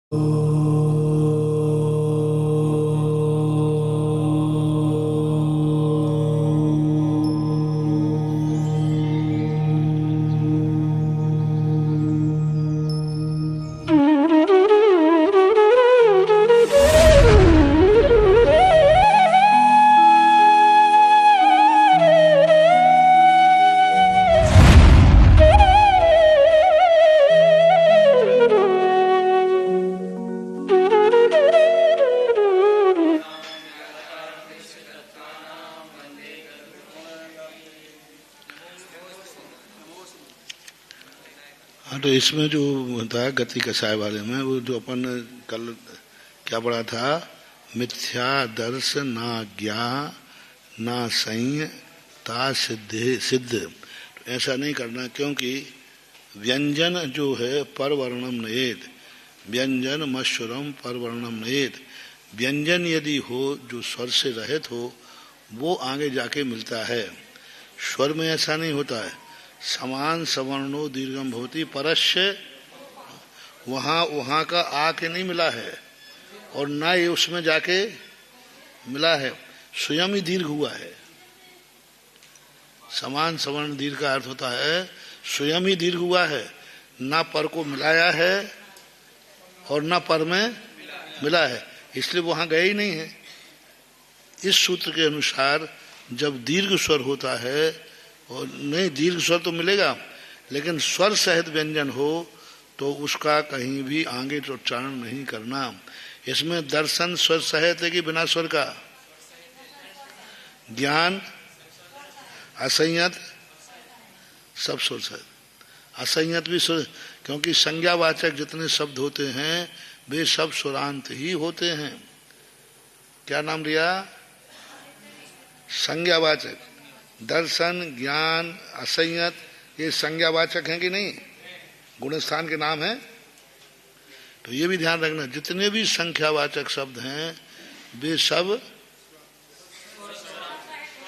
तो इसमें जो था गति कसाय वाले में, वो जो अपन कल क्या पढ़ा था, मिथ्या दर्श ना ज्ञा ना संय ता सिद्ध। तो ऐसा नहीं करना, क्योंकि व्यंजन जो है परवर्णम नयेत, व्यंजन मश्वरम परवर्णम नयेत। व्यंजन यदि हो जो स्वर से रहित हो वो आगे जाके मिलता है, स्वर में ऐसा नहीं होता है। समान सवर्णो दीर्घम भवति परस्य, वहां का आके नहीं मिला है और ना ये उसमें जाके मिला है, स्वयं ही दीर्घ हुआ है। समान सवर्ण दीर्घ का अर्थ होता है स्वयं ही दीर्घ हुआ है, ना पर को मिलाया है और ना पर में मिला है, इसलिए वहां गए ही नहीं है। इस सूत्र के अनुसार जब दीर्घ स्वर होता है, और नहीं दीर्घ स्वर तो मिलेगा, लेकिन स्वर सहित व्यंजन हो तो उसका कहीं भी आगे तो उच्चारण नहीं करना। इसमें दर्शन स्वर सहित है कि बिना स्वर का, ज्ञान असंयत सब स्वर सहित, असंयत भी स्वर, क्योंकि संज्ञावाचक जितने शब्द होते हैं वे सब स्वरांत ही होते हैं। क्या नाम लिया? संज्ञावाचक। दर्शन, ज्ञान, असंयत ये संज्ञावाचक हैं कि नहीं? गुणस्थान के नाम है। तो ये भी ध्यान रखना, जितने भी संख्यावाचक शब्द हैं वे सब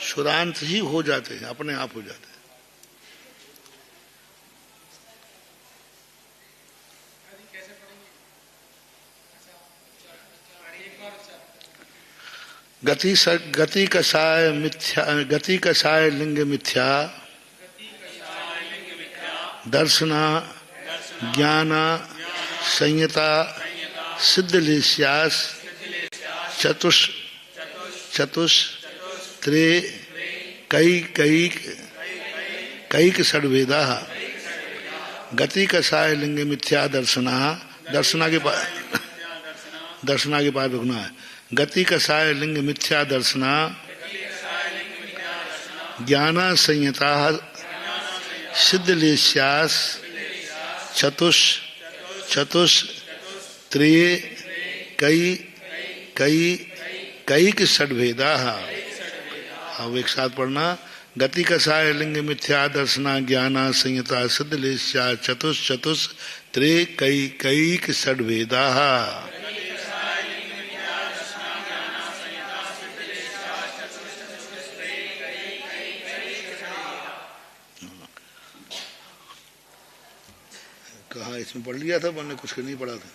स्वरांत ही हो जाते हैं, अपने आप हो जाते हैं। गति कसाय मिथ्या, गति कसाय लिंग मिथ्या, दर्शना ज्ञाना संयता सिद्धलेस्यास चतुष त्रे कैक षड्वेदा। गति कसाय लिंग मिथ्या दर्शना, दर्शना के पास रुकना है। गति कसाय लिंग मिथ्या दर्शना ज्ञाना संयता सिद्धलेस्यास चतुष त्रे कैक षड्वेदा। अब एक साथ पढ़ना, गति कसाय लिंग मिथ्या दर्शना ज्ञाना संयता सिद्धलेस्यास चतुष त्रे कैक षड्वेदा। कहा इसमें पढ़ लिया था, मैंने कुछ नहीं पढ़ा था।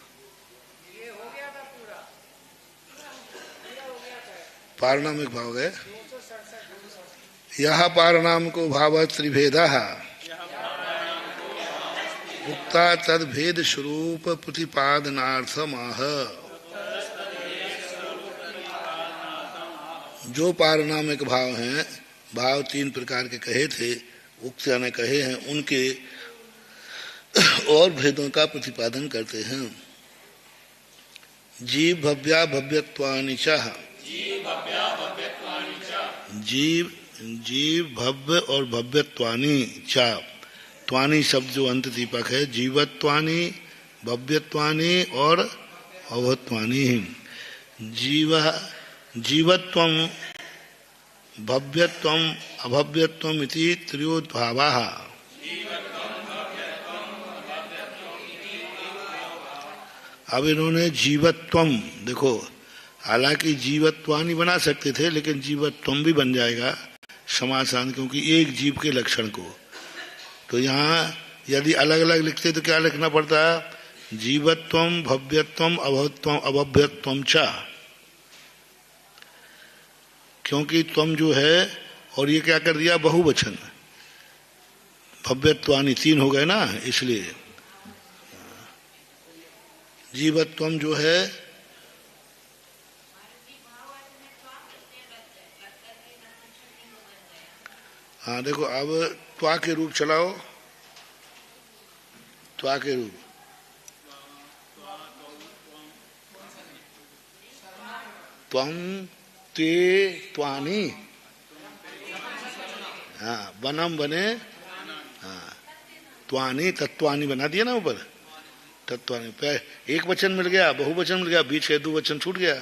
पारणामिक भाव है। यह पारणामिको भाव त्रिभेदा उक्ता तद भेद स्वरूप प्रतिपादनार्थमाह। जो पारणामिक भाव हैं, भाव तीन प्रकार के कहे थे, उक्त ने कहे हैं, उनके और भेदों का प्रतिपादन करते हैं। जीव भव्या भव्यत्वानि च, जीव भव्य और भव्यत्वानि च। त्वानि शब्द जो अंत दीपक है, जीवत्वानि भव्यत्वानि और अभवत्वानि। जीवत्वम भव्यत्वम अभव्यत्वम इति त्रयोद्भावाः। अब इन्होंने जीवत्वम, देखो हालांकि जीवत्वानि बना सकते थे, लेकिन जीवत्वम भी बन जाएगा समासान, क्योंकि एक जीव के लक्षण को। तो यहाँ यदि अलग अलग लिखते तो क्या लिखना पड़ता? जीवत्वम भव्यत्वम अभवत्वम अभव्यत्वम च, क्योंकि त्वम जो है और ये क्या कर दिया बहुवचन, भव्यत्वानि तीन हो गए ना, इसलिए जीवत्वम जो है हाँ देखो अब त्वा के रूप चलाओ, त्वा के रूप त्वम ते त्वानि, हाँ वनम बने, हाँ त्वानि तत्वानि बना दिया ना ऊपर, तत्वानि पे एक वचन मिल गया, बहुवचन मिल गया, बीच के दो वचन छूट गया।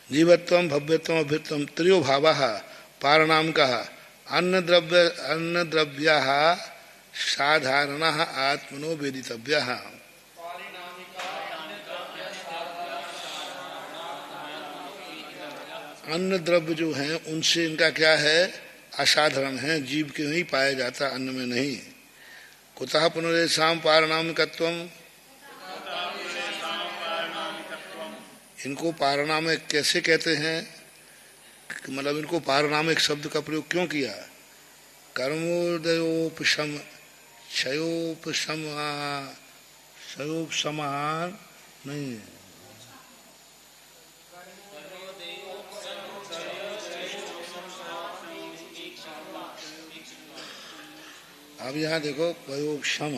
जीवत्वम भव्यत्वम अभ्यत्वम त्रयो भावः पारणामकः अन्न द्रव्यः साधारणः आत्मनो वेदितव्यः। अन्न द्रव्य जो हैं उनसे इनका क्या है, असाधारण है, जीव के नहीं पाया जाता, अन्न में नहीं। कुतः पुनरेषां पारणामिकत्वम्, इनको पारणामिक कैसे कहते हैं, मतलब इनको पारणामिक शब्द का प्रयोग क्यों किया, कर्मोदयोपशम क्षयोपशमान नहीं, अब यहाँ देखो वयोक्षम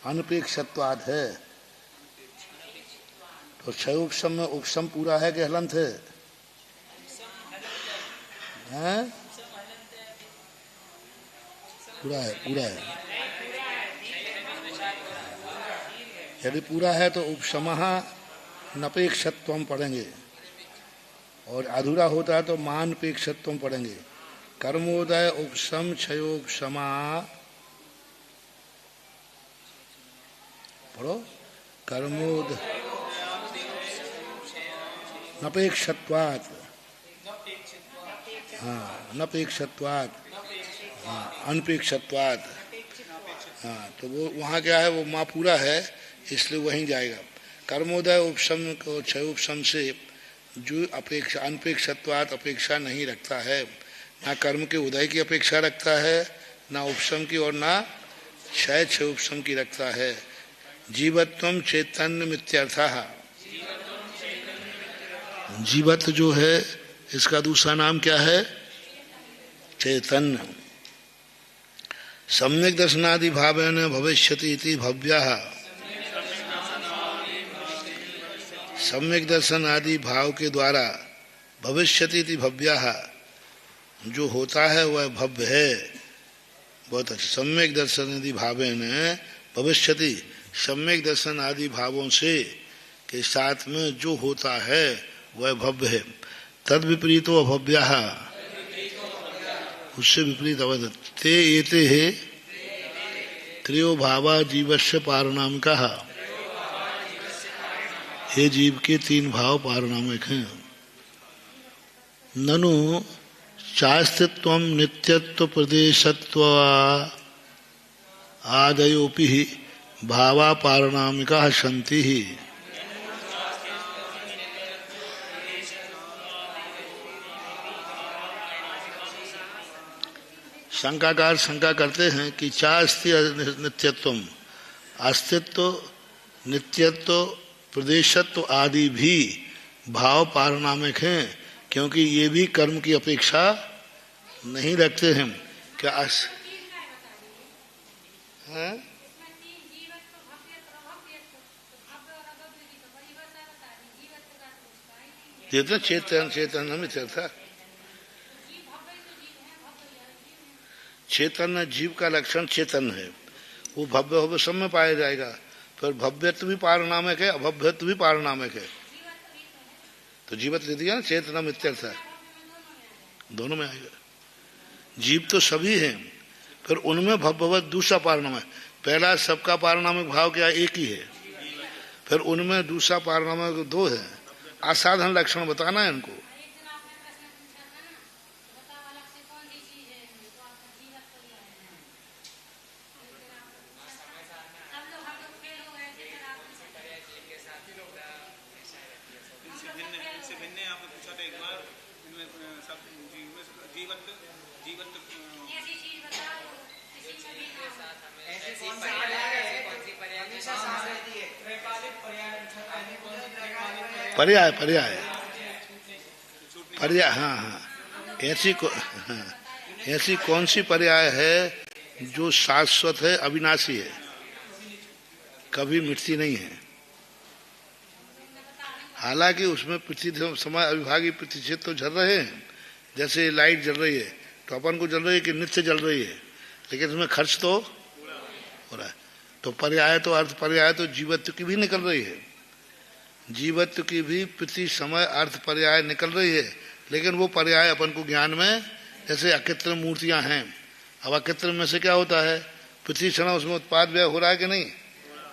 अनपेक्षत्वाद है, तो क्षयोपशम में उपशम पूरा है कि हलंत है, हैं? पूरा है, पूरा है। यदि पूरा है तो उपशमः नपेक्षत्वम पढ़ेंगे, और अधूरा होता है तो मानपेक्षत्वम पढ़ेंगे। कर्मोदय उपशम क्षयोपशमा, पढ़ो कर्मोदय नपेक्षत्वात्, हाँ नपेक्षत्वात्, हाँ अनपेक्षत्वात्, हाँ तो वो वहाँ क्या है, वो माँ पूरा है इसलिए वहीं जाएगा। कर्मोदय उपशम को क्षयोपशम से जो अपेक्षा अनपेक्षत्वात् अपेक्षा नहीं रखता है, ना कर्म के उदय की अपेक्षा रखता है, ना उपशम की और ना क्षय क्षयोपशम की रखता है। जीवत्वम चैतन्य मित्यर्थः, जीवत्व जो है इसका दूसरा नाम क्या है, चैतन्य। सम्यक दर्शनादि भावेन भविष्यति इति भव्यः, सम्यक दर्शन आदि भाव के द्वारा भविष्यति इति भव्यः, जो होता है वह भव्य है। बहुत अच्छा, सम्यक दर्शन आदि भावेन भविष्यति, सम्यक दर्शन आदि भावों से के साथ में जो होता है वह भव्य है। तद विपरीतो अभव्यः, उससे विपरीत अवध। ते एते है त्रयो भावा जीवस्य पारणामिकः, ये जीव के तीन भाव पारणामिक हैं। ननु चास्तित्वम नित्यत्व प्रदेशत्व आदयोपि भावा पारणामिकाः सन्ति। शंकाकार शंका करते हैं कि चास्ति नित्यत्वम, अस्तित्व नित्यत्व प्रदेशत्व आदि भी भाव पारणामिक हैं, क्योंकि ये भी कर्म की अपेक्षा नहीं रखते हैं। क्या है? ये तो चेतन चेतन में चलता, चेतन जीव का लक्षण चेतन है, वो भव्य भव्य सब में पाया जाएगा। पर भव्यत्व भी पारणामिक है, अभव्यत्व भी पारणामिक है, तो जीवत दे दिया ना, चेतना मित्यर्थ है, दोनों में आएगा। जीव तो सभी हैं, फिर उनमें भव्यवत दूसरा पारणामिक, पहला सबका पारणामिक भाव क्या एक ही है, फिर उनमें दूसरा पारणामिक दो है। असाधारण लक्षण बताना है इनको। पर्याय पर्याय पर्याय, हाँ हाँ, ऐसी कौन सी पर्याय है जो शाश्वत है, अविनाशी है, कभी मिटती नहीं है। हालांकि उसमें पृथ्वी समय अविभागी प्रतिशत तो जल रहे हैं, जैसे लाइट जल रही है तो अपन को जल रही है कि नित्य जल रही है, लेकिन उसमें खर्च तो हो रहा है। तो पर्याय तो अर्थ पर्याय तो जीवत्व की भी निकल रही है, जीवत्व की भी प्रति समय अर्थ पर्याय निकल रही है, लेकिन वो पर्याय अपन को ज्ञान में, जैसे अकृत्रिम मूर्तियां हैं, अब अकृत्रिम में से क्या होता है, पृथ्वी क्षण उसमें उत्पाद व्यय हो रहा है कि नहीं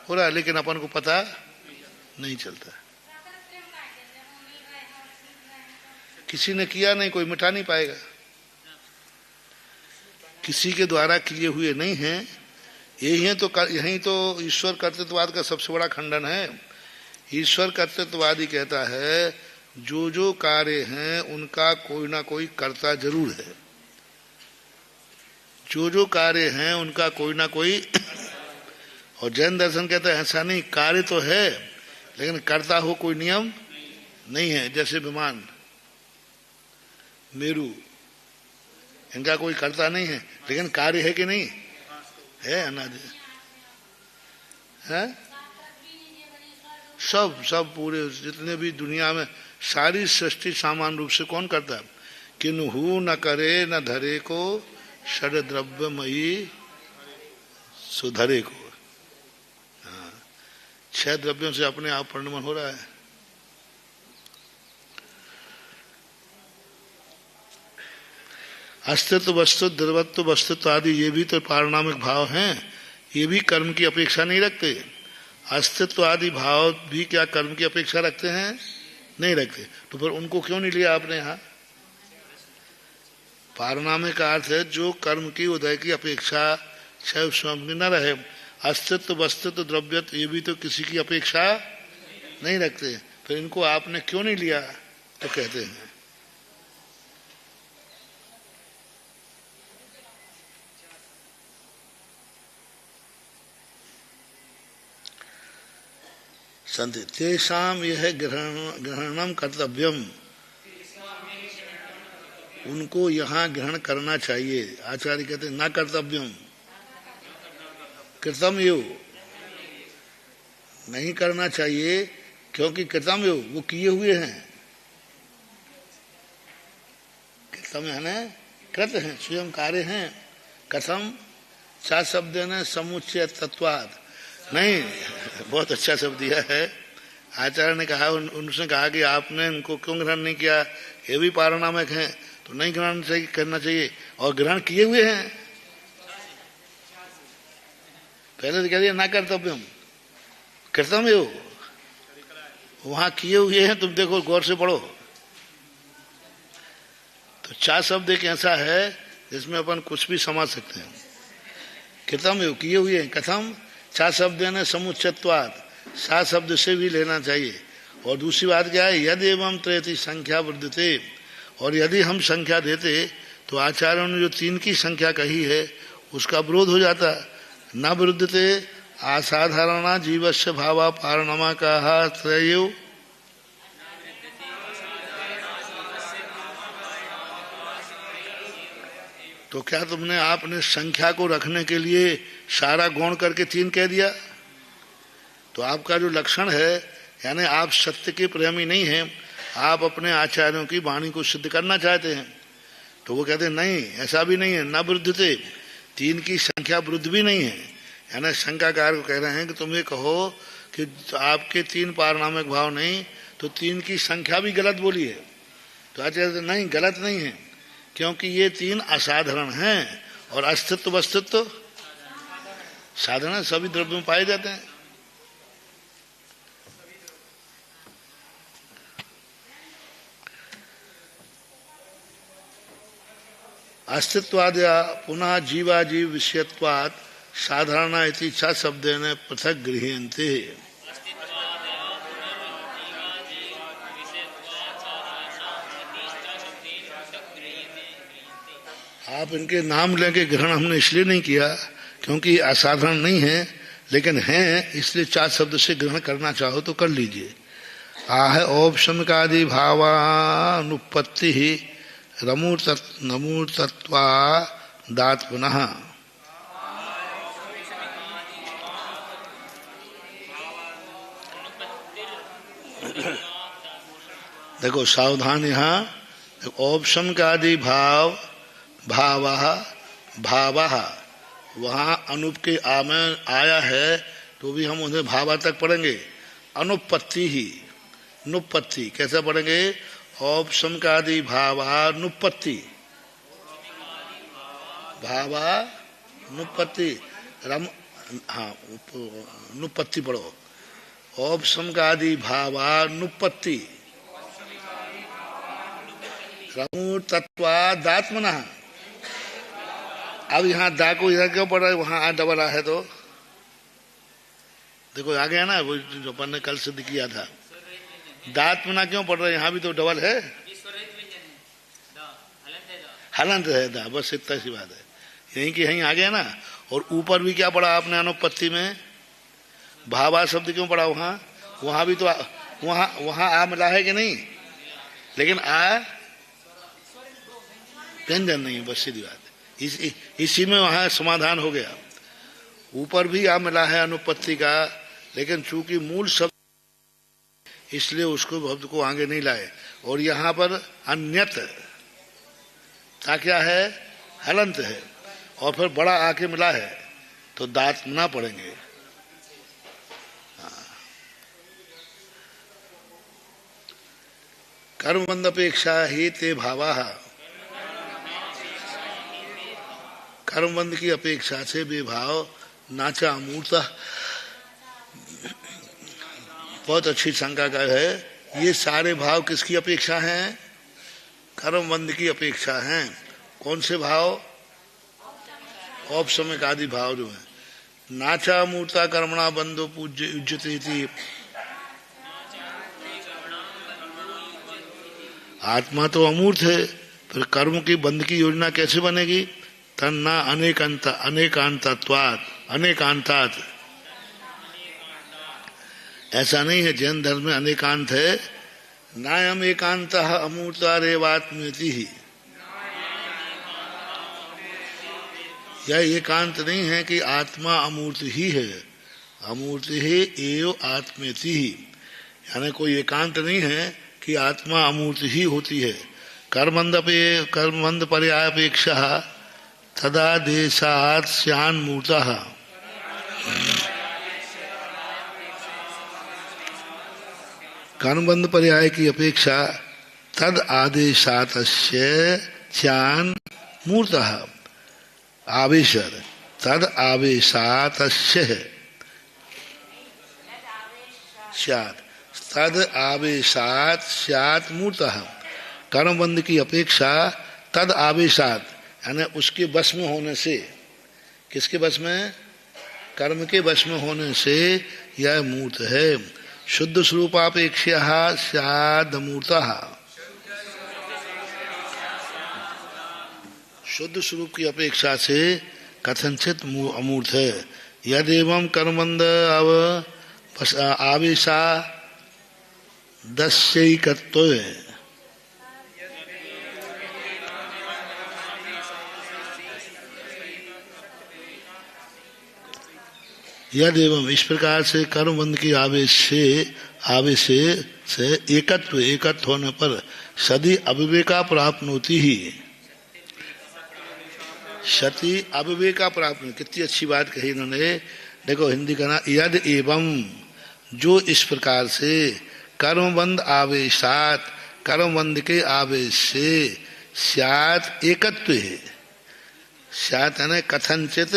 हो रहा है, लेकिन अपन को पता नहीं चलता। किसी ने किया नहीं, कोई मिटा नहीं पाएगा, किसी के द्वारा किए हुए नहीं है। यही तो ईश्वर कर्तृत्ववाद का सबसे बड़ा खंडन है। ईश्वर कर्तृत्ववादी कहता है जो जो कार्य हैं उनका कोई ना कोई कर्ता जरूर है, जो जो कार्य हैं उनका कोई ना कोई। और जैन दर्शन कहता है ऐसा नहीं, कार्य तो है लेकिन कर्ता हो कोई नियम नहीं है। जैसे विमान, मेरू, इनका कोई कर्ता नहीं है, लेकिन कार्य है कि नहीं है, अनादि है। सब पूरे जितने भी दुनिया में सारी सृष्टि सामान्य रूप से कौन करता है, किन्हू न करे न धरे को षड द्रव्यमयी सुधरे को। हाँ, 6 द्रव्यों से अपने आप परिणमन हो रहा है। अस्तित्व वस्तु द्रवत्व वस्तुत्व आदि ये भी तो पारिणामिक भाव हैं, ये भी कर्म की अपेक्षा नहीं रखते। अस्तित्व आदि भाव भी क्या कर्म की अपेक्षा रखते हैं, नहीं रखते। तो फिर उनको क्यों नहीं लिया आपने यहाँ। पारिणामिक का अर्थ है जो कर्म की उदय की अपेक्षा शायद स्वयं में न रहे। अस्तित्व वस्तुत्व द्रव्यत्व ये भी तो किसी की अपेक्षा नहीं रखते, फिर इनको आपने क्यों नहीं लिया। तो कहते हैं संत तेषाम यह ग्रहणम कर्तव्यम, उनको यहाँ ग्रहण करना चाहिए। आचार्य कहते न कर्तव्यम कृतम यो, नहीं करना चाहिए क्योंकि कृतम यो वो किए हुए हैं। कृतम है कृत हैं, स्वयं कार्य हैं। कथम चा शब्द ने समुच्चय तत्वाद, नहीं बहुत अच्छा शब्द दिया है आचार्य ने कहा। उनसे कहा कि आपने इनको क्यों ग्रहण नहीं किया, ये भी पारिणामिक हैं तो नहीं ग्रहण करना चाहिए, और ग्रहण किए हुए हैं। पहले तो कह दिया ना कर्तव्यम कृतम यो, वहां किए हुए हैं, तुम देखो गौर से पढ़ो। तो 4 शब्द एक ऐसा है जिसमें अपन कुछ भी समझ सकते हैं। कृतम यो किए हुए हैं, कथम 4 शब्द ने समुच्चत्वाद, 7 शब्द से भी लेना चाहिए। और दूसरी बात क्या है, यदि एवं त्रेति संख्या वृद्धते, और यदि हम संख्या देते तो आचार्यों ने जो 3 की संख्या कही है उसका विरोध हो जाता। न वृद्धते असाधारणा जीवस्य भावा पारणमा कहा त्रयो, तो क्या तुमने आपने संख्या को रखने के लिए सारा गौण करके 3 कह दिया। तो आपका जो लक्षण है, यानी आप सत्य के प्रेमी नहीं हैं, आप अपने आचार्यों की वाणी को सिद्ध करना चाहते हैं। तो वो कहते हैं नहीं ऐसा भी नहीं है, न वृद्धते, 3 की संख्या वृद्ध भी नहीं है। यानी शंकाकार को कह रहे हैं कि तुम ये कहो कि आपके 3 पारिणामिक भाव नहीं, तो 3 की संख्या भी गलत बोली है। तो आचार्य नहीं, गलत नहीं है, क्योंकि ये 3 असाधारण हैं और अस्तित्व वस्तुत्व साधारण सभी द्रव्यों में पाए जाते हैं। अस्तित्वाद्या पुनः जीवाजीव विषयत्वात् साधारणा इति 6 शब्देन पृथक गृह्यन्ते। आप इनके नाम लेके ग्रहण हमने इसलिए नहीं किया क्योंकि असाधारण नहीं है, लेकिन हैं इसलिए 4 शब्द से ग्रहण करना चाहो तो कर लीजिए। आह औपशमिकादि भावानुपत्ति रमूर्तत्वादात् पुनः। देखो सावधान, यहाँ औपशमिकादि भाव वहाँ अनुप के आ में आया है तो भी हम उन्हें भावा तक पढ़ेंगे। अनुपत्ति ही नुपत्ति कैसे पढ़ेंगे? औपशमिकादि भावानुपत्ति, भावानुपत्ति रम, हाँ नुपत्ति पढ़ो। औपशमिकादि भावानुपत्ति रमूर्तत्वादात्मनः। अब यहाँ दा को इधर क्यों पढ़ रहा है? वहाँ आ डबल आ है तो देखो आ गया ना, वो जो अपन ने कल सिद्ध किया था। दात्मना क्यों पढ़ रहे हैं? यहाँ भी तो डबल है, हलंत है दा, बस इतना सी बात है। यहीं की यहीं आ गया ना। और ऊपर भी क्या पढ़ा आपने अनुपत्ति में? भावा शब्द क्यों पढ़ा वहाँ? वहाँ भी तो वहाँ आ मिला है कि नहीं? लेकिन आ व्यंजन नहीं, बस सीधी बात है। इसी में वहाँ समाधान हो गया। ऊपर भी आ मिला है अनुपत्ति का, लेकिन चूंकि मूल शब्द इसलिए उसको शब्द को आगे नहीं लाए। और यहाँ पर अन्यत ता क्या है? हलंत है। और फिर बड़ा आके मिला है तो दांत ना पड़ेंगे। कर्मबंध अपेक्षा ही ते भावा, कर्मबंध की अपेक्षा से बेभाव नाचा अमूर्ता। बहुत अच्छी शंका का है। ये सारे भाव किसकी अपेक्षा हैं? कर्मबंध की अपेक्षा हैं। कौन से भाव? औपशमिक आदि भाव जो है। नाचा अमूर्ता कर्मणा बंधो पूज्य युज्यते। आत्मा तो अमूर्त है, फिर कर्म की बंध की योजना कैसे बनेगी? तन्ना अनेकांतात। ऐसा नहीं है, जैन धर्म में अनेकांत है। नायम एकांत अमूर्ता रेवात्मेति ही। यह एकांत नहीं है कि आत्मा अमूर्त ही है। अमूर्त ही एव आत्मेति ही, यानी कोई एकांत नहीं है कि आत्मा अमूर्त ही होती है। कर्मबंध पर्यापेक्षा तदा देशात् स्यान् मूर्तः। कर्मबंध पर्याय की अपेक्षा तद आदेशातस्य स्यान् मूर्तः। आवेशर तद आवेशातस्य स्यात्, तद आवेशात स्यात् मूर्तः। कर्मबंध की अपेक्षा तद आवेशात, यानी उसके वश में होने से। किसके वश में? कर्म के वश में होने से यह मूर्त है। शुद्ध स्वरूपापेक्षा स्याद् मूर्तः। शुद्ध स्वरूप की अपेक्षा से कथनचित अमूर्त है। यदेवं कर्मबंध आवेशा दस्यैकत्व। यदेवं इस प्रकार से कर्मबंध की आवेश से एकत्व होने पर सदी अविवेका प्राप्त होती ही। सती अविवेका प्राप्त। कितनी अच्छी बात कही इन्होंने। देखो हिंदी का ना, यद एवं जो इस प्रकार से कर्मबंध आवेशात, कर्मबंध के आवेश से स्यात् एकत्व है। स्यात् यानी कथनचित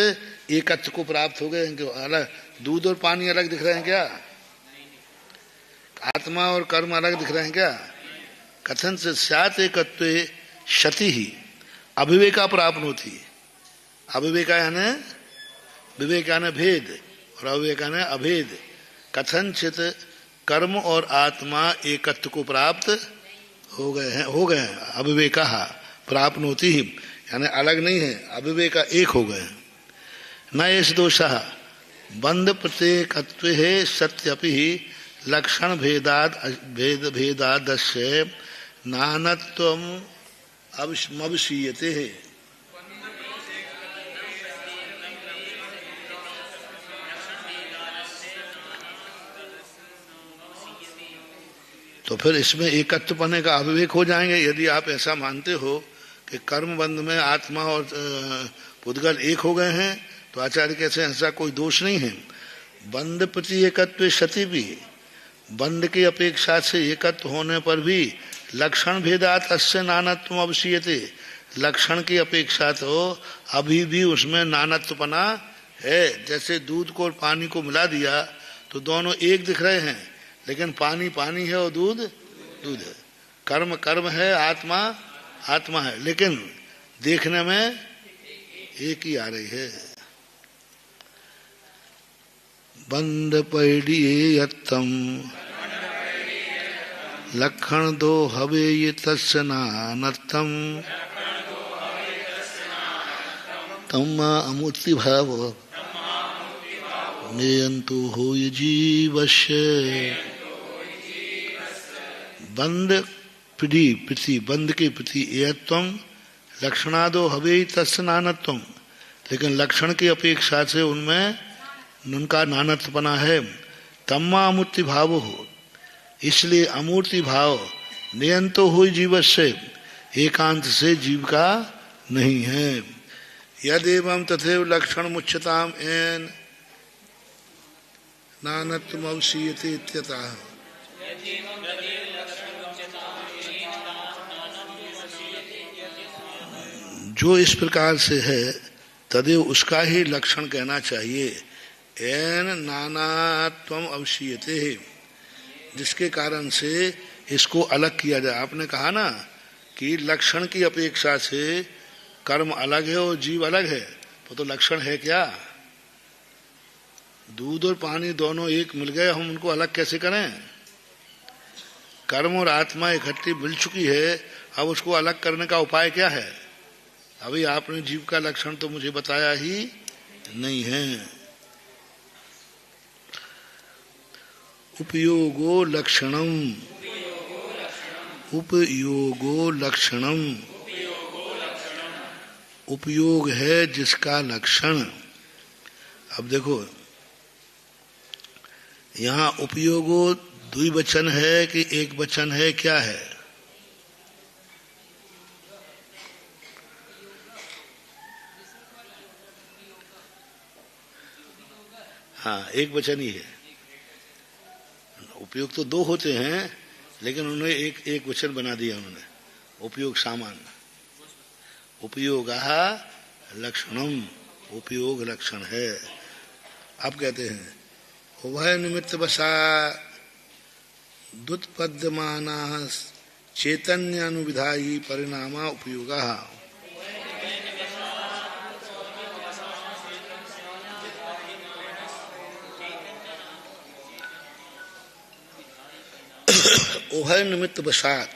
एकत्व को प्राप्त हो गए हैं। क्यों? अलग दूध और पानी अलग दिख रहे हैं क्या? आत्मा और कर्म अलग दिख रहे हैं क्या? कथन से स्यात् एकत्व क्षति ही अविवेका प्राप्त होती। अविवेका यानी विवेक यानी भेद और अविवेक यानी अभेद। कथनचित कर्म और आत्मा एकत्व को प्राप्त हो गए हैं। अविवेका प्राप्त होती ही, यानी अलग नहीं है, अविवेका एक हो गए। न एष दोषः बंध प्रत्येकत्व है सत्यपि लक्षण भेदादस्य नानत्वम अवशीयते है। तो फिर इसमें एकत्व पने का अविवेक हो जाएंगे। यदि आप ऐसा मानते हो कि कर्म बंध में आत्मा और पुद्गल एक हो गए हैं, तो आचार्य कहते हैं ऐसा कोई दोष नहीं है। बंध प्रति एकत्व सति भी, बंध की अपेक्षा से एकत्व होने पर भी लक्षण भेदात अस्य नानत्व अवशीयते, लक्षण की अपेक्षा तो अभी भी उसमें नानत्वपना है। जैसे दूध को और पानी को मिला दिया तो दोनों एक दिख रहे हैं, लेकिन पानी पानी है और दूध दूध है। कर्म कर्म है, आत्मा आत्मा है, लेकिन देखने में एक ही आ रही है। बंद पैडिये यत्तम लक्षण दो हवे ये तस्य नानत्तम तम अमूर्ति भाव नेयंतु हो जीवस्य। बंद प्रति बंद के प्रति एयत्वम लक्षणादो हवे तस्य नानत्वम, लेकिन लक्षण की अपेक्षा से उनमें उनका नानत्वपना है। तम्मा अमूर्ति भाव हो, इसलिए अमूर्ति भाव नियंतो हो जीव से, एकांत से जीव का नहीं है। यदेवं तथैव लक्षण मुच्यताम एन नानत्वम अवशीयते इत्यतः। जो इस प्रकार से है तदेव उसका ही लक्षण कहना चाहिए। एन नानात्वम अवशीयते है, जिसके कारण से इसको अलग किया जाए। आपने कहा ना कि लक्षण की अपेक्षा से कर्म अलग है और जीव अलग है, तो लक्षण है क्या? दूध और पानी दोनों एक मिल गए, हम उनको अलग कैसे करें? कर्म और आत्मा इकट्ठी मिल चुकी है, अब उसको अलग करने का उपाय क्या है? अभी आपने जीव का लक्षण तो मुझे बताया ही नहीं है। उपयोगो लक्षणम, उपयोगो लक्षणम, उपयोग है जिसका लक्षण। अब देखो यहाँ उपयोगो द्विवचन है कि एक वचन है, क्या है? हाँ, एक वचन ही है। उपयोग तो दो होते हैं, लेकिन उन्होंने एक वचन बना दिया उन्होंने। उपयोग सामान्य, उपयोग लक्षणम, उपयोग लक्षण है। अब कहते हैं उभय निमित्त वसा दुत्पद्यमाना चैतन्यानुविधायी परिणामा उपयोगा। उभय निमित्त वसात,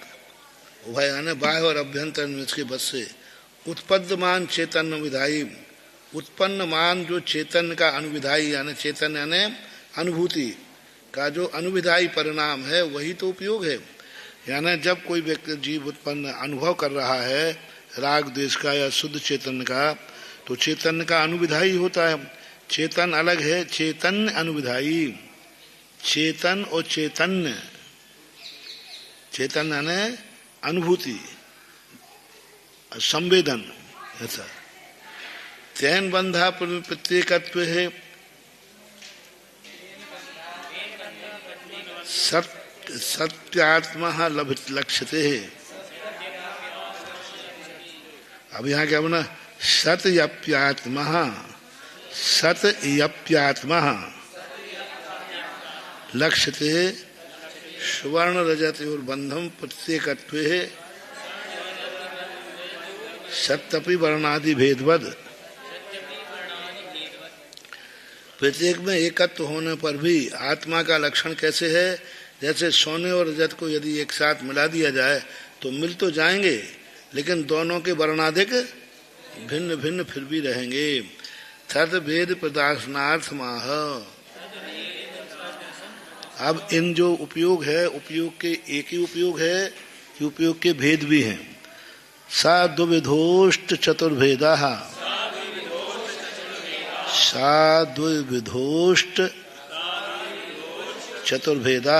उभय यानी बाह्य और अभ्यंतर निमित्त के बस से उत्पद्यमान चैतन्य विधायी, उत्पन्न मान जो चैतन्य का अनुविधायी यानी चैतन्य यानी अनुभूति का जो अनुविधायी परिणाम है वही तो उपयोग है। यानी जब कोई व्यक्ति जीव उत्पन्न अनुभव कर रहा है राग द्वेष का या शुद्ध चैतन्य का, तो चैतन्य का अनुविधायी होता है। चेतन अलग है, चैतन्य अनुविधायी। चेतन और चैतन्य, चैतन्य यानी अनुभूति संवेदन, ऐसा तेन बंधा प्रत्येकत्व है। सत्यात्मा लक्ष्यते है। अब यहाँ क्या बना? सत्यप्यात्मा, सत्यप्यात्मा लक्ष्यते सुवर्ण रजत और बंधम प्रत्येकत्व है। सत्यपि वर्णादि भेदवद, प्रत्येक में एकत्व होने पर भी आत्मा का लक्षण कैसे है? जैसे सोने और रजत को यदि एक साथ मिला दिया जाए तो मिल तो जाएंगे, लेकिन दोनों के वर्णाधिक भिन्न भिन्न फिर भी रहेंगे। तद भेद प्रदर्शनार्थ माह। अब इन जो उपयोग है, उपयोग के एक ही उपयोग है कि उपयोग के भेद भी हैं। सा द्विविधोष्ट चतुर्भेदा, सा द्विविधोष्ट चतुर्भेदा,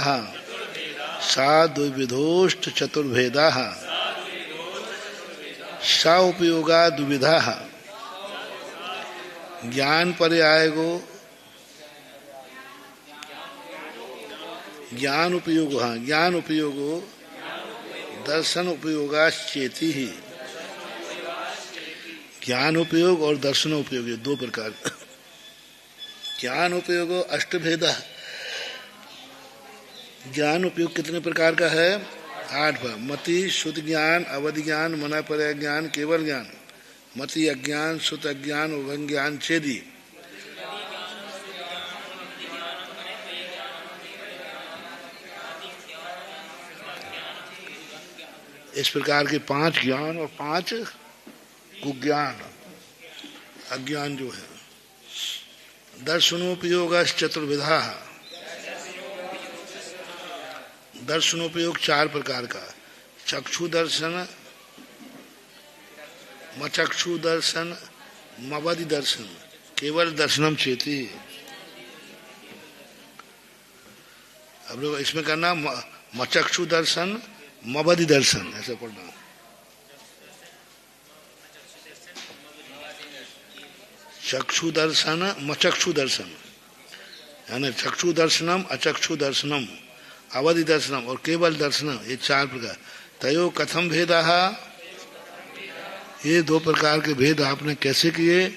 सा द्विविधोष्ट चतुर्भेदा, सा उपयोगा द्विविधा। ज्ञान पर्यायगो, ज्ञान उपयोग, हाँ ज्ञान उपयोगो दर्शन उपयोगाश्चेति ही। ज्ञान उपयोग और दर्शन उपयोग ये दो प्रकार। ज्ञान उपयोग अष्टभेदा, ज्ञान उपयोग कितने प्रकार का है? 8 बार। मति, शुद्ध ज्ञान, अवधि ज्ञान, मना पर्याय ज्ञान, केवल ज्ञान। मति अज्ञान, शुद्ध अज्ञान, उभय ज्ञान, छेदी। इस प्रकार के 5 ज्ञान और 5 कुज्ञान, अज्ञान जो है। दर्शनोपयोग चतुर्विधा, दर्शनोपयोग 4 प्रकार का। चक्षु दर्शन, मचक्षु दर्शन, मवधि दर्शन, केवल दर्शनम चेति। अब लोग इसमें करना मचक्षु दर्शन, मवधि दर्शन, ऐसा पढ़ना। चक्षु दर्शन, मचक्षु दर्शन, यानी चक्षु दर्शनम, अचक्षु दर्शनम, अवधि दर्शनम और केवल दर्शनम, ये 4 प्रकार। तयो कथम भेदा, ये 2 प्रकार के भेद आपने कैसे किए,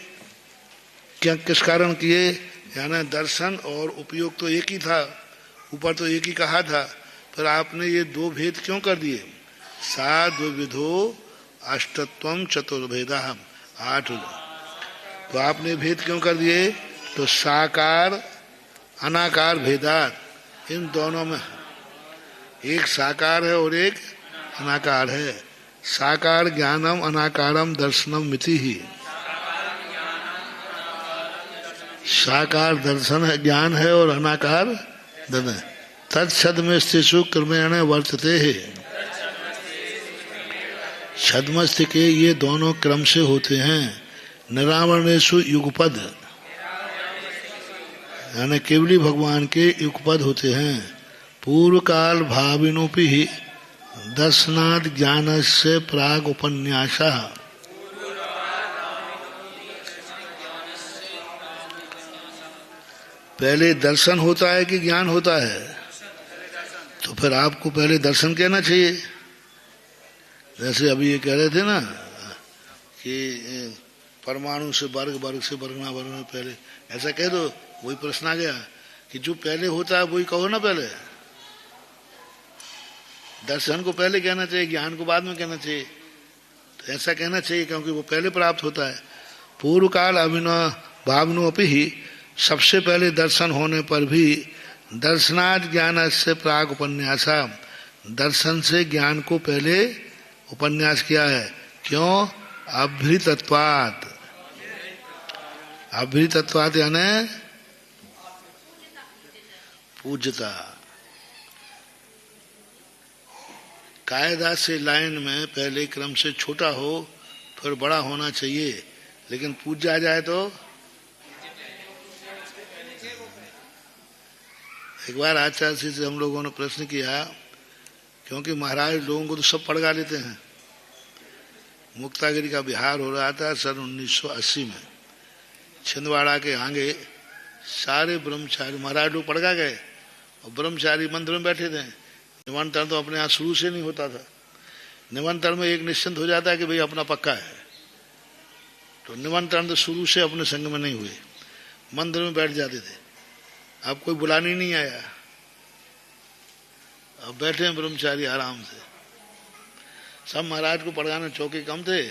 क्या किस कारण किए? यानी दर्शन और उपयोग तो एक ही था, ऊपर तो एक ही कहा था, पर आपने ये 2 भेद क्यों कर दिए? सा द्विविधो अष्टत्वम चतुर्भेदा, 8। तो आपने भेद क्यों कर दिए? तो साकार अनाकार भेदात, इन दोनों में एक साकार है और एक अनाकार है। साकार ज्ञानम अनाकारम दर्शनम मिति ही। साकार दर्शन है, ज्ञान है, और अनाकार दर्शन। तत्छद्म स्थितिषु क्रमेण वर्तते है। छद्मस्थ के ये दोनों क्रम से होते हैं। निरावरणेषु युगपद, यानी केवली भगवान के युगपद होते हैं। पूर्व काल भाविनोपि दर्शनाद ज्ञान से प्राग उपन्यासा, पहले दर्शन होता है कि ज्ञान होता है? तो फिर आपको पहले दर्शन कहना चाहिए। जैसे अभी ये कह रहे थे ना कि परमाणु से वर्ग, वर्ग से वर्गना, वर्ग में पहले, ऐसा कह दो, वही प्रश्न आ गया कि जो पहले होता है वही कहो ना पहले। दर्शन को पहले कहना चाहिए, ज्ञान को बाद में कहना चाहिए। तो ऐसा कहना चाहिए क्योंकि वो पहले प्राप्त होता है। पूर्व काल अभिनव भावनो अपि ही, सबसे पहले दर्शन होने पर भी दर्शनाद ज्ञान से प्राग उपन्यासा, दर्शन से ज्ञान को पहले उपन्यास किया है। क्यों? अभृतत्वात्, अभृतत्वात् यानी पूज्यता। कायदा से लाइन में पहले क्रम से छोटा हो फिर बड़ा होना चाहिए, लेकिन पूज्य आ जाए तो। एक बार आचार्य से हम लोगों ने प्रश्न किया, क्योंकि महाराज लोगों को तो सब पढ़ा लेते हैं। मुक्तागिरी का बिहार हो रहा था सन 1980 में। छिंदवाड़ा के आगे सारे ब्रह्मचारी महाराज लोग पढ़ा गए और ब्रह्मचारी मंदिर में बैठे थे। निमंत्रण तो अपने यहाँ शुरू से नहीं होता था। निमंत्रण में एक निश्चिंत हो जाता है कि भाई अपना पक्का है, तो निमंत्रण तो शुरू से अपने संग में नहीं हुए, मंदिर में बैठ जाते थे। अब कोई बुलाने नहीं आया, अब बैठे हैं ब्रह्मचारी आराम से। सब महाराज को पढ़ाना, चौके कम थे,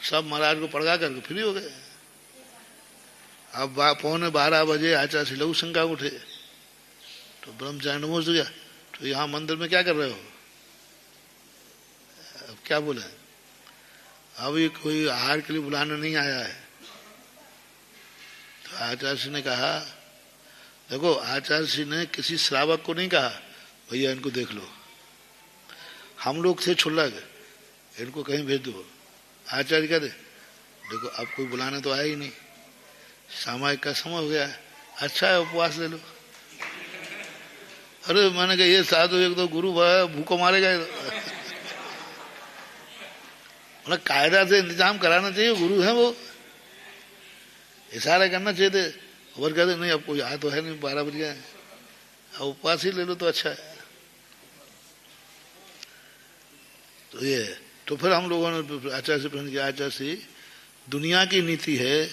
सब महाराज को पढ़ा करके फ्री हो गए। अब 11:15 बजे आचार्य से लघु शंका उठे, तो ब्रह्मचारी ने पूछ दिया, तो यहाँ मंदिर में क्या कर रहे हो? अब क्या बोले? अब ये कोई आहार के लिए बुलाने नहीं आया है। तो आचार्य ने कहा, देखो आचार्य जी ने किसी श्रावक को नहीं कहा भैया इनको देख लो, हम लोग थे क्षुल्लक, इनको कहीं भेज दो। आचार्य कहते देखो अब कोई बुलाने तो आया ही नहीं, सामायिक का समय हो गया है, अच्छा है उपवास ले लो। अरे मैंने कहा ये साधु एक तो गुरु भूखों मारेगा। मतलब कायदा से इंतजाम कराना चाहिए, गुरु है वो, इशारा करना चाहिए थे। और कहते नहीं अब कोई आ तो है नहीं, 12 बज गए, अब उपवास ही ले लो तो अच्छा है। तो ये तो फिर हम लोगों ने आचार्य से प्रश्न किया, आचार्य से दुनिया की नीति है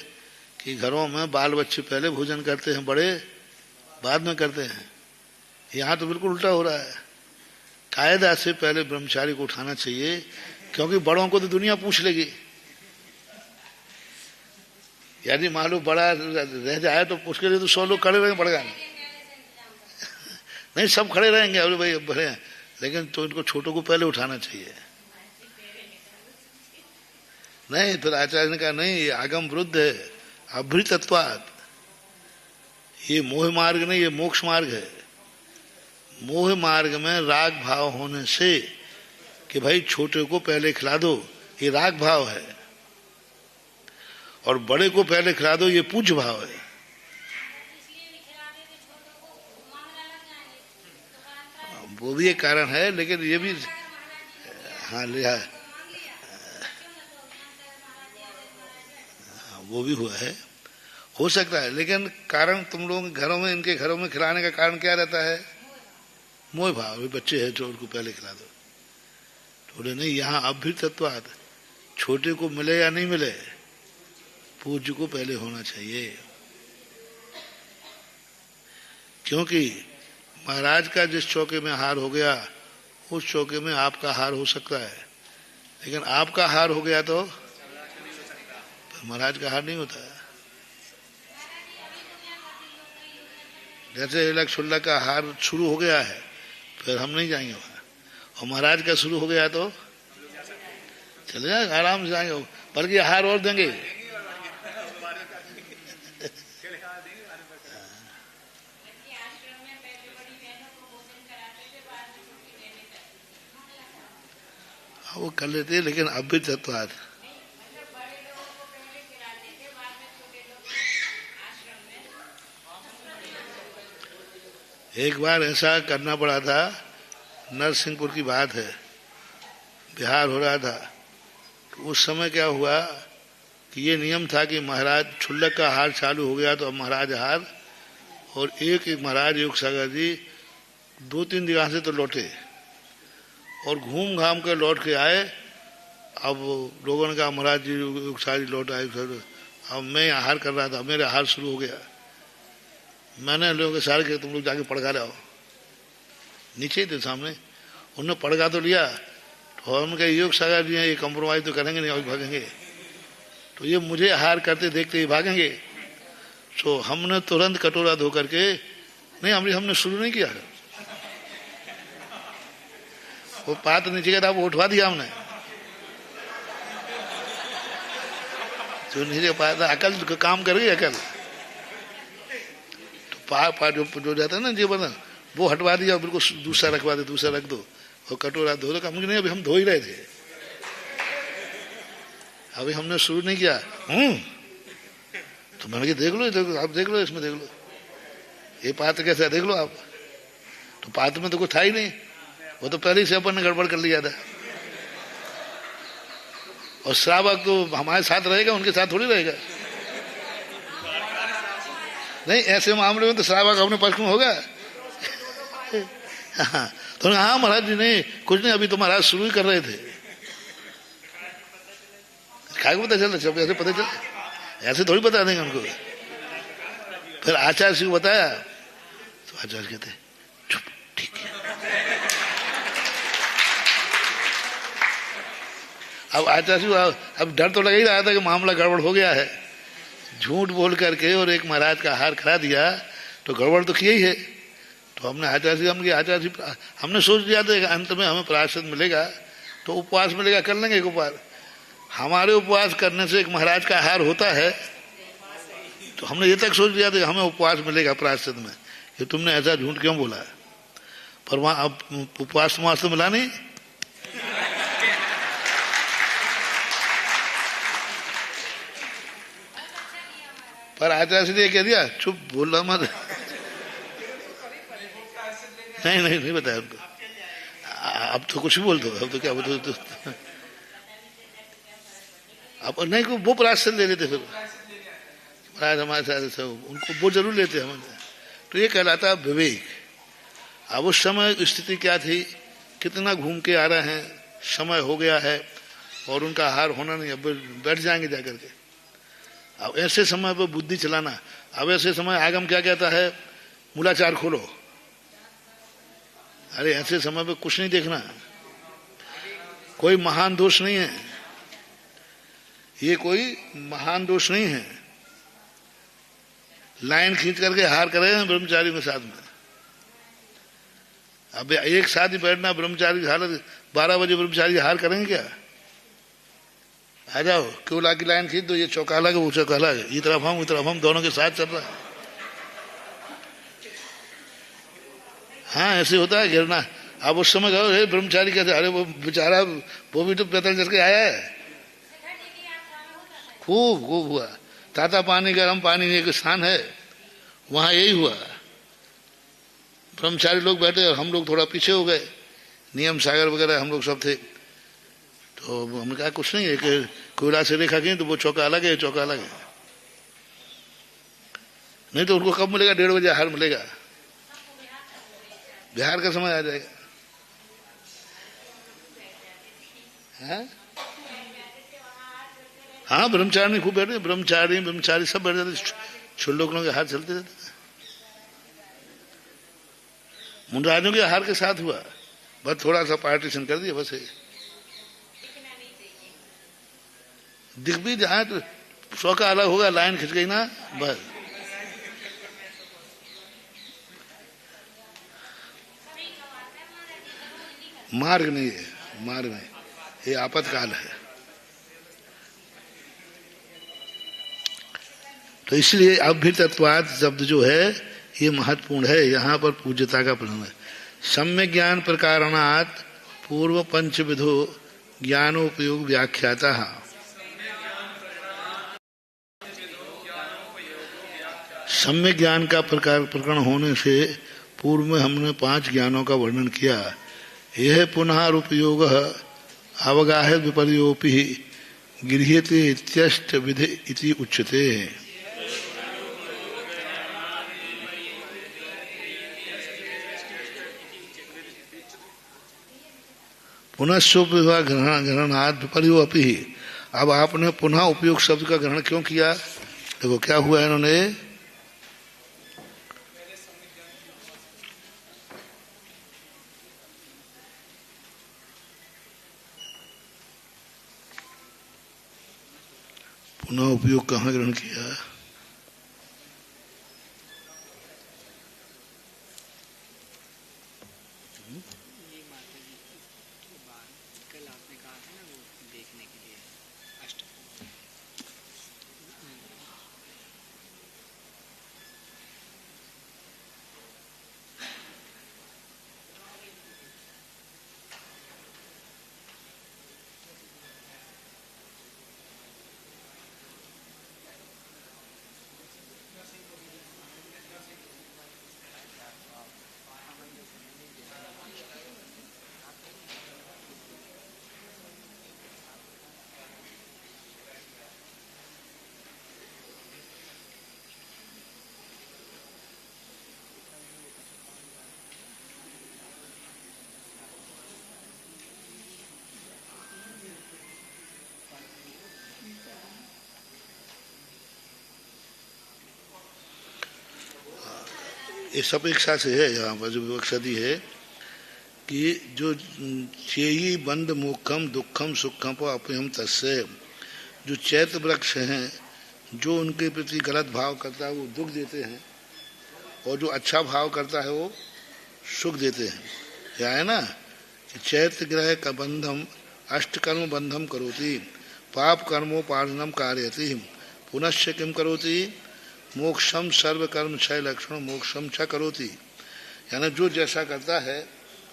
कि घरों में बाल बच्चे पहले भोजन करते हैं, बड़े बाद में करते हैं। यहाँ तो बिल्कुल उल्टा हो रहा है, कायदा से पहले ब्रह्मचारी को उठाना चाहिए, क्योंकि बड़ों को तो दुनिया पूछ लेगी। यदि मान लो बड़ा रह जाए तो उसके लिए तो 100 लोग खड़े रहेंगे पड़ेगा नहीं, सब खड़े रहेंगे अरे भाई बड़े हैं, लेकिन तो इनको छोटों को पहले उठाना चाहिए। नहीं फिर आचार्य ने कहा नहीं, ये आगम विरुद्ध है, अभृतत्वात्, ये मोह मार्ग नहीं, ये मोक्ष मार्ग है। मोह मार्ग में राग भाव होने से कि भाई छोटे को पहले खिला दो, ये राग भाव है, और बड़े को पहले खिला दो, ये पूज्य भाव है। वो भी एक कारण है, लेकिन ये भी हाँ लिया वो भी हुआ है, हो सकता है। लेकिन कारण तुम लोग घरों में, इनके घरों में खिलाने का कारण क्या रहता है? मोह भाव, बच्चे हैं तो उनको पहले खिला दो। थोड़े नहीं, यहाँ अभृतत्वात्, छोटे को मिले या नहीं मिले, पूज्य को पहले होना चाहिए। क्योंकि महाराज का जिस चौके में हार हो गया, उस चौके में आपका हार हो सकता है, लेकिन आपका हार हो गया तो महाराज का हार नहीं होता है। जैसे इलक शुल्लक का हार शुरू हो गया है, फिर हम नहीं जाएंगे वहां, और महाराज का शुरू हो गया तो चले जाएंगे, आराम से जाएंगे, बल्कि हार और देंगे। वो कर लेते हैं, लेकिन अब भी तत्वाद एक बार ऐसा करना पड़ा था, नरसिंहपुर की बात है, बिहार हो रहा था। तो उस समय क्या हुआ कि ये नियम था कि महाराज क्षुल्लक का हार चालू हो गया तो अब महाराज हार, और एक एक महाराज योग सागर जी 2-3 जगह से तो लौटे और घूम घाम कर लौट के आए। अब लोगों ने कहा महाराज जी योग सागर लौट आए, अब मैं आहार कर रहा था, मेरा आहार शुरू हो गया। मैंने लोगों के सारे के तुम लोग जाके पड़का लाओ, नीचे ही थे सामने, उन्होंने पड़का तो लिया, तो उनके योग सागर जी ये कम्प्रोमाइज तो करेंगे नहीं, और भागेंगे, तो ये मुझे आहार करते देखते ही भागेंगे। तो हमने तुरंत कटोरा धो करके, नहीं हमने शुरू नहीं किया, वो पात नीचे का था वो उठवा दिया हमने, जो नीचे पाया था, अकल काम कर गई अकल, पा जो जाता है ना जीवन, वो हटवा दिया, बिल्कुल दूसरा रखवा दे, दूसरा रख दो, और कटोरा धो दो। मुझे नहीं, अभी हम धो ही रहे थे, अभी हमने शुरू नहीं किया। तो मैंने कहा देख लो, आप देख लो, इसमें देख लो, ये पात्र कैसा है देख लो आप। तो पात्र में तो कुछ था ही नहीं, वो तो पहले से अपन ने गड़बड़ कर लिया था। और श्रावक तो हमारे साथ रहेगा, उनके साथ थोड़ी रहेगा। नहीं, ऐसे मामले में तो श्रावक अपने पक्ष में होगा। तो हाँ महाराज जी नहीं, कुछ नहीं, अभी तो महाराज शुरू ही कर रहे थे। क्या पता चल, जब ऐसे पता चल, ऐसे थोड़ी बता देंगे उनको। फिर आचार्य जी को बताया तो आचार्य कहते चुप, ठीक है। अब आचार्य जी अब डर तो लग ही रहा था कि मामला गड़बड़ हो गया है, झूठ बोल करके और एक महाराज का हार खड़ा दिया, तो गड़बड़ तो किया ही है। तो हमने आचार्य जी, आचार्य जी हमने सोच लिया था अंत में हमें प्रायश्चित मिलेगा तो उपवास मिलेगा, कर लेंगे एक उपवास। हमारे उपवास करने से एक महाराज का हार होता है, तो हमने ये तक सोच लिया था कि हमें उपवास मिलेगा प्रायश्चित में। कि तुमने ऐसा झूठ क्यों बोला है? पर वहां अब उपवास तो मिला नहीं। पर आचार्य से कह दिया चुप, बोलना मत। नहीं नहीं नहीं बताया उनको। अब तो कुछ भी बोल दो, अब तो क्या बोल दो। अब नहीं को वो प्राश्चित ले लेते, फिर महाराज हमारे साथ सब उनको वो जरूर लेते हमारे। तो ये कहलाता है विवेक। अब उस समय स्थिति क्या थी, कितना घूम के आ रहे हैं, समय हो गया है और उनका हार होना नहीं, अब बैठ जाएंगे जाकर के। अब ऐसे समय पर बुद्धि चलाना, अब ऐसे समय आगम क्या कहता है, मूलाचार खोलो। अरे ऐसे समय पे कुछ नहीं देखना, कोई महान दोष नहीं है, ये कोई महान दोष नहीं है। लाइन खींच करके हार करे हैं ब्रह्मचारी के साथ में। अब एक साथ ही बैठना ब्रह्मचारी हालत, 12 बजे ब्रह्मचारी हार करेंगे क्या? आ जाओ, क्यों लाके लाइन खींच दो, ये चौका अलग है वो चौका अलग है, ये तरफ हम दोनों के साथ चल रहा है। हाँ ऐसे होता है गिरना। अब उस समय कहो ब्रह्मचारी कहते, अरे वो बेचारा वो भी तो पैदल चल के आया है। खूब खूब हुआ, ताता पानी गर्म पानी एक स्थान है, वहां यही हुआ। ब्रह्मचारी लोग बैठे और हम लोग थोड़ा पीछे हो गए, नियम सागर वगैरह हम लोग सब थे। तो हमने कहा कुछ नहीं है कि कोयला से रेखा की तो वो चौका अलग है, चौका अलग है। नहीं तो उनको कब मिलेगा, 1:30 बजे हार मिलेगा, बिहार का समय आ जाएगा। हाँ ब्रह्मचारी खूब बैठे, ब्रह्मचारी सब बैठ जाते, छुल्लों के हाथ चलते रहते। मुंडराजों के हार के साथ हुआ, बस थोड़ा सा पार्टीशन कर दिया, बस दिख भी जहां तो चौका अलग होगा, लाइन खिंच गई ना, बस। मार्ग नहीं है, मार्ग नहीं, ये आपातकाल है। तो इसलिए अभ्युतत्वाद शब्द जो है ये महत्वपूर्ण है, यहाँ पर पूज्यता का प्रश्न है। सम्यक ज्ञान प्रकारणात् पूर्व पंचविधो ज्ञानोपयोग व्याख्याता। सम्यक ज्ञान का प्रकरण होने से पूर्व में हमने 5 ज्ञानों का वर्णन किया। यह पुनरुपयोग अवगाह विपर्योपि गृह्यते इत्यष्ट विधि इति उच्यते। पुनः ग्रहणात् विपर्योपि। अब आपने पुनः उपयोग शब्द का ग्रहण क्यों किया? देखो क्या हुआ, इन्होंने पुनः उपयोग कहाँ ग्रहण किया? इस अपेक्षा से है, यहाँ पर जो विवक्षति है कि जो चेयी बंद मोक्षम दुखम सुखम अपयम तस्य, जो चैत्र वृक्ष हैं जो उनके प्रति गलत भाव करता है वो दुख देते हैं, और जो अच्छा भाव करता है वो सुख देते हैं। क्या है ना कि चैत्र ग्रह का बंधम अष्टकर्म बंधम करोति, पाप कर्मोपार्जनम कारयति, पुनश्च किम करोति, मोक्षम सर्व कर्म क्षय लक्षण मोक्षम छ करोति, यानी जो जैसा करता है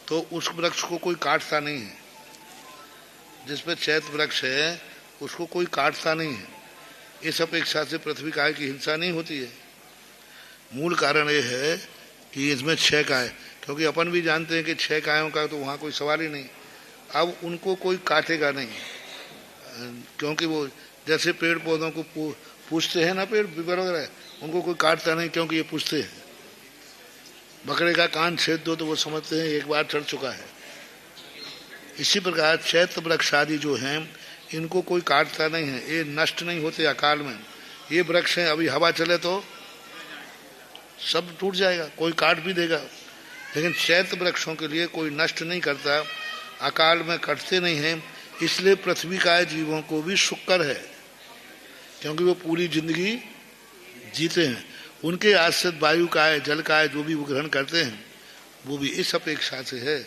तो उस वृक्ष को कोई काटता नहीं है। जिसमें चैत वृक्ष है उसको कोई काटता नहीं है। इस अपेक्षा से पृथ्वी काय की हिंसा नहीं होती है। मूल कारण ये है कि इसमें 6 काय, क्योंकि अपन भी जानते हैं कि 6 कायों का तो वहाँ कोई सवाल ही नहीं। अब उनको कोई काटेगा नहीं, क्योंकि वो जैसे पेड़ पौधों को पूछते हैं ना, पेड़ वगैरह, उनको कोई काटता नहीं क्योंकि ये पूछते हैं। बकरे का कान छेद दो तो वो समझते हैं एक बार चढ़ चुका है। इसी प्रकार चैत्र वृक्ष आदि जो हैं इनको कोई काटता नहीं है, ये नष्ट नहीं होते अकाल में। ये वृक्ष हैं, अभी हवा चले तो सब टूट जाएगा, कोई काट भी देगा, लेकिन चैत्र वृक्षों के लिए कोई नष्ट नहीं करता, अकाल में कटते नहीं हैं। इसलिए पृथ्वी काय जीवों को भी शुक्र है, क्योंकि वो पूरी जिंदगी जीते हैं। उनके आश्रित वायु काय जल काय जो भी वो ग्रहण करते हैं वो भी इस अपेक्षा से है।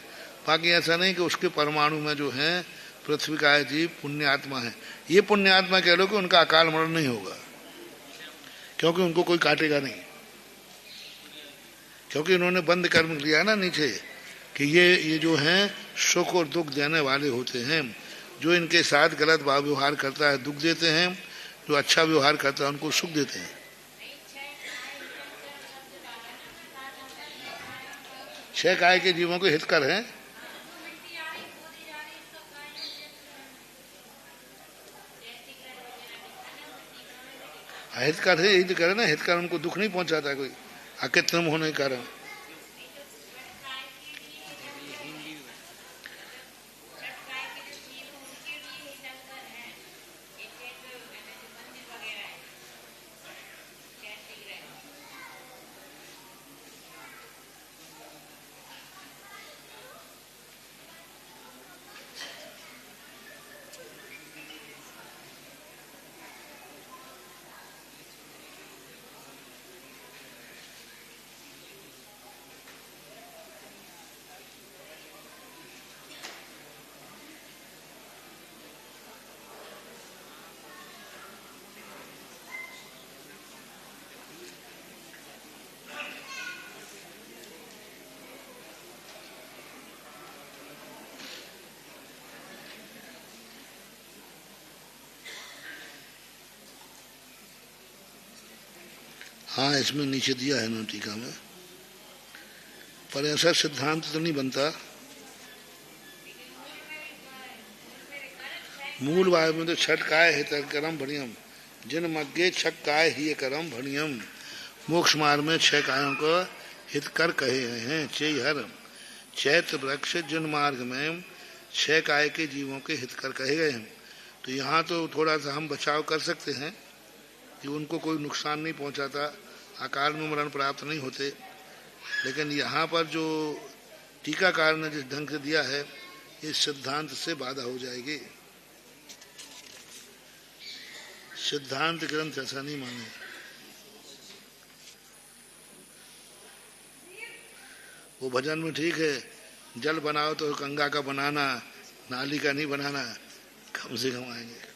बाकी ऐसा नहीं कि उसके परमाणु में जो है पृथ्वी काय जीव पुण्यात्मा है। ये पुण्यात्मा कह लो कि उनका अकाल मरण नहीं होगा, क्योंकि उनको कोई काटेगा नहीं, क्योंकि इन्होंने बंद कर्म लिया ना नीचे कि ये जो हैं सुख और दुख देने वाले होते हैं। जो इनके साथ गलत व्यवहार करता है दुख देते हैं, जो अच्छा व्यवहार करता है उनको सुख देते हैं। 6 काय के जीवों को हितकर हैं। हितकर है, यही तो कह रहे ना, हितकर उनको दुख नहीं पहुंचाता कोई अकृत्रिम होने के कारण। हाँ, इसमें नीचे दिया है ना टीका में, पर ऐसा सिद्धांत तो नहीं बनता। मूल वायु में तो छठ काय हित करम भणियम जिन मग्गे छक काय ही करम भणियम। मोक्ष मार्ग में 6 कायों को हित कर कहे हैं। हर चैत्र वृक्ष जिन मार्ग में 6 काय के जीवों के हित कर कहे गए हैं। तो यहाँ तो थोड़ा सा हम बचाव कर सकते हैं कि उनको कोई नुकसान नहीं पहुंचाता, अकाल में मरण प्राप्त नहीं होते। लेकिन यहाँ पर जो टीकाकार ने जिस ढंग से दिया है इस सिद्धांत से बाधा हो जाएगी। सिद्धांत ग्रंथ ऐसा नहीं माने। वो भजन में ठीक है, जल बनाओ तो गंगा का बनाना, नाली का नहीं बनाना, कम से कम आएंगे।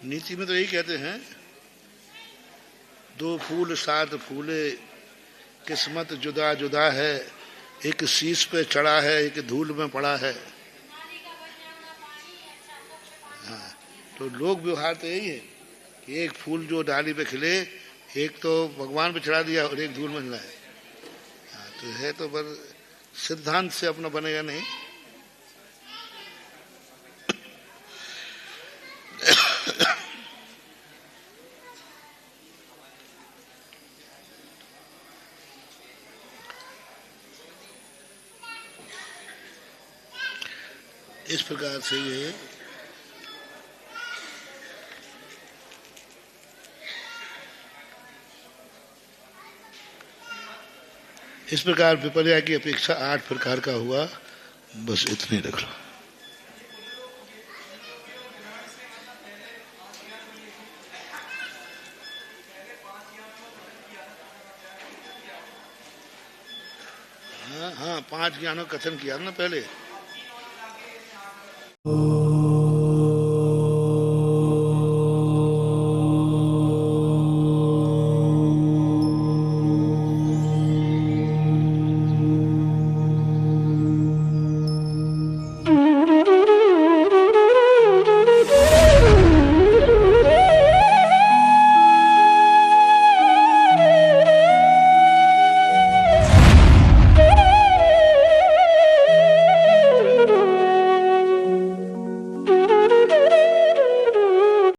नीति में तो यही कहते हैं, 2 फूल 7 फूले, किस्मत जुदा जुदा है, एक शीश पे चढ़ा है एक धूल में पड़ा है। हाँ, तो लोक व्यवहार तो यही है कि एक फूल जो डाली पे खिले, एक तो भगवान पे चढ़ा दिया और एक धूल में चढ़ा है। हाँ, तो है तो पर सिद्धांत से अपना बनेगा नहीं। इस प्रकार से ये इस प्रकार विपर्या की अपेक्षा 8 प्रकार का हुआ। बस इतने रख लो। हाँ हाँ, 5 ज्ञानों का कथन किया ना पहले।